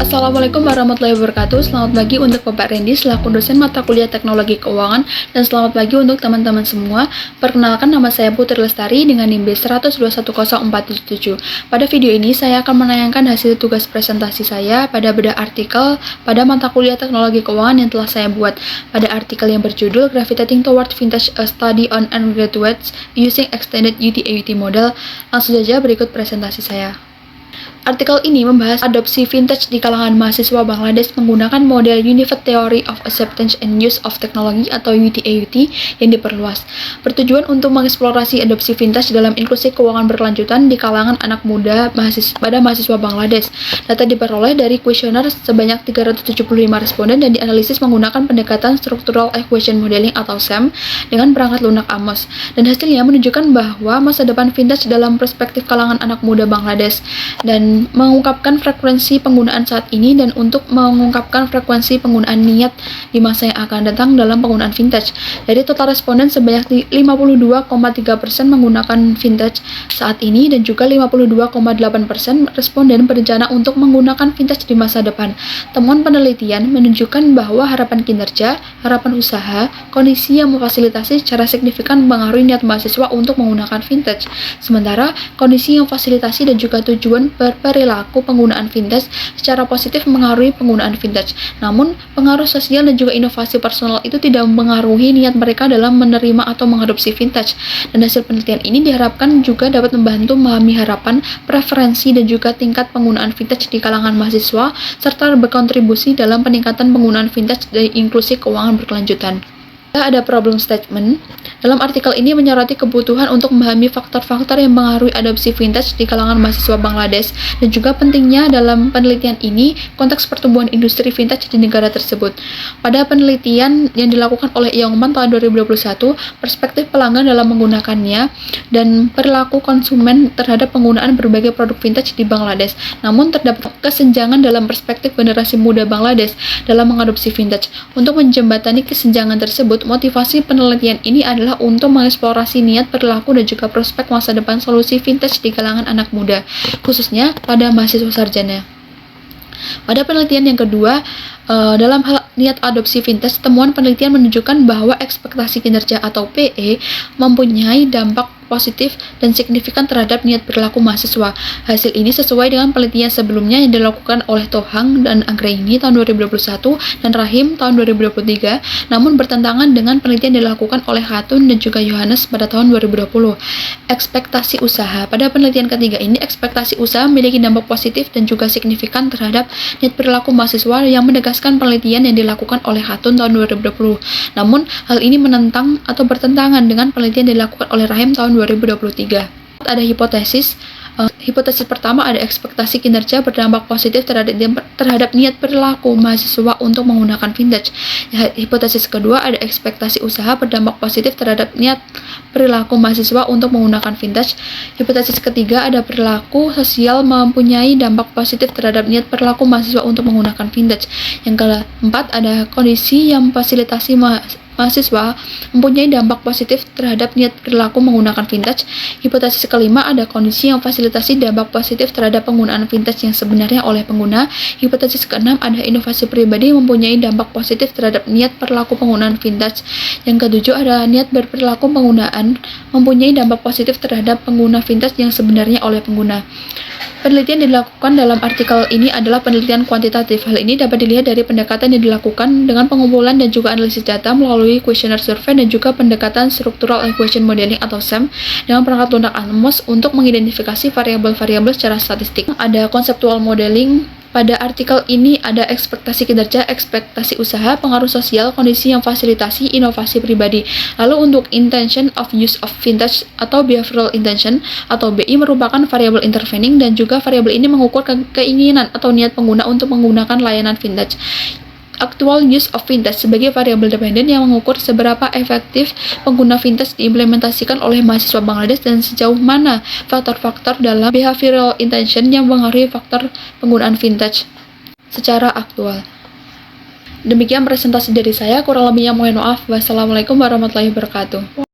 Assalamualaikum warahmatullahi wabarakatuh. Selamat pagi untuk Bapak Randy selaku dosen mata kuliah Teknologi Keuangan, dan selamat pagi untuk teman-teman semua. Perkenalkan, nama saya Putri Lestari dengan NIM B1021047. Pada video ini saya akan menayangkan hasil tugas presentasi saya pada bedah artikel pada mata kuliah Teknologi Keuangan yang telah saya buat. Pada artikel yang berjudul Gravitating Toward Vintage: A Study on Undergraduates Using Extended UT/AUT Model. Langsung saja berikut presentasi saya. Artikel ini membahas adopsi vintage di kalangan mahasiswa Bangladesh menggunakan model Unified Theory of Acceptance and Use of Technology atau UT/AUT yang diperluas, bertujuan untuk mengeksplorasi adopsi vintage dalam inklusi keuangan berkelanjutan di kalangan anak muda pada mahasiswa Bangladesh. Data diperoleh dari kuesioner sebanyak 375 responden dan dianalisis menggunakan pendekatan Structural Equation Modeling atau SEM dengan perangkat lunak Amos. Dan hasilnya menunjukkan bahwa masa depan vintage dalam perspektif kalangan anak muda Bangladesh dan mengungkapkan frekuensi penggunaan saat ini dan untuk mengungkapkan frekuensi penggunaan niat di masa yang akan datang dalam penggunaan vintage. Dari total responden sebanyak 52,3% menggunakan vintage saat ini dan juga 52,8% responden berencana untuk menggunakan vintage di masa depan. Temuan penelitian menunjukkan bahwa harapan kinerja, harapan usaha, kondisi yang memfasilitasi secara signifikan mempengaruhi niat mahasiswa untuk menggunakan vintage. Sementara kondisi yang fasilitasi dan juga tujuan perilaku penggunaan vintage secara positif mengaruhi penggunaan vintage. Namun, pengaruh sosial dan juga inovasi personal itu tidak mempengaruhi niat mereka dalam menerima atau mengadopsi vintage. Dan hasil penelitian ini diharapkan juga dapat membantu memahami harapan, preferensi, dan juga tingkat penggunaan vintage di kalangan mahasiswa, serta berkontribusi dalam peningkatan penggunaan vintage dari inklusi keuangan berkelanjutan. Ada problem statement. Dalam artikel ini menyoroti kebutuhan untuk memahami faktor-faktor yang mengaruhi adopsi vintage di kalangan mahasiswa Bangladesh dan juga pentingnya dalam penelitian ini konteks pertumbuhan industri vintage di negara tersebut. Pada penelitian yang dilakukan oleh Youngman tahun 2021, perspektif pelanggan dalam menggunakannya dan perilaku konsumen terhadap penggunaan berbagai produk vintage di Bangladesh. Namun terdapat kesenjangan dalam perspektif generasi muda Bangladesh dalam mengadopsi vintage. Untuk menjembatani kesenjangan tersebut, motivasi penelitian ini adalah untuk mengeksplorasi niat, perilaku, dan juga prospek masa depan solusi vintage di kalangan anak muda, khususnya pada mahasiswa sarjana. Pada penelitian yang kedua, dalam hal niat adopsi vintage, temuan penelitian menunjukkan bahwa ekspektasi kinerja atau PE mempunyai dampak positif dan signifikan terhadap niat perilaku mahasiswa. Hasil ini sesuai dengan penelitian sebelumnya yang dilakukan oleh Tohang dan Anggraini tahun 2021 dan Rahim tahun 2023, namun bertentangan dengan penelitian yang dilakukan oleh Hatun dan juga Yohanes pada tahun 2020. Ekspektasi usaha. Pada penelitian ketiga ini, ekspektasi usaha memiliki dampak positif dan juga signifikan terhadap niat perilaku mahasiswa yang menegaskan penelitian yang dilakukan oleh Hatun tahun 2020. Namun, hal ini menentang atau bertentangan dengan penelitian yang dilakukan oleh Rahim tahun 2023. Ada hipotesis. Hipotesis pertama, ada ekspektasi kinerja berdampak positif terhadap niat perilaku mahasiswa untuk menggunakan vintage. Hipotesis kedua, ada ekspektasi usaha berdampak positif terhadap niat perilaku mahasiswa untuk menggunakan vintage. Hipotesis ketiga, ada perilaku sosial mempunyai dampak positif terhadap niat perilaku mahasiswa untuk menggunakan vintage. Yang keempat, ada kondisi yang memfasilitasi mahasiswa mempunyai dampak positif terhadap niat perilaku menggunakan vintage. Hipotesis kelima, ada kondisi yang memfasilitasi dampak positif terhadap penggunaan vintage yang sebenarnya oleh pengguna. Hipotesis keenam, ada inovasi pribadi yang mempunyai dampak positif terhadap niat perilaku penggunaan vintage. Yang ketujuh, ada niat berperilaku penggunaan mempunyai dampak positif terhadap pengguna vintage yang sebenarnya oleh pengguna. Penelitian yang dilakukan dalam artikel ini adalah penelitian kuantitatif. Hal ini dapat dilihat dari pendekatan yang dilakukan dengan pengumpulan dan juga analisis data melalui kuesioner survei dan juga pendekatan Structural Equation Modeling atau SEM dengan perangkat lunak Amos untuk mengidentifikasi variabel-variabel secara statistik. Ada conceptual modeling. Pada artikel ini ada ekspektasi kinerja, ekspektasi usaha, pengaruh sosial, kondisi yang fasilitasi, inovasi pribadi. Lalu untuk intention of use of vintage atau behavioral intention atau BI merupakan variabel intervening dan juga variabel ini mengukur keinginan atau niat pengguna untuk menggunakan layanan vintage. Actual use of vintage sebagai variabel dependen yang mengukur seberapa efektif pengguna vintage diimplementasikan oleh mahasiswa Bangladesh dan sejauh mana faktor-faktor dalam behavioral intention yang mempengaruhi faktor penggunaan vintage secara aktual. Demikian presentasi dari saya, kurang lebihnya mohon maaf. Wassalamualaikum warahmatullahi wabarakatuh.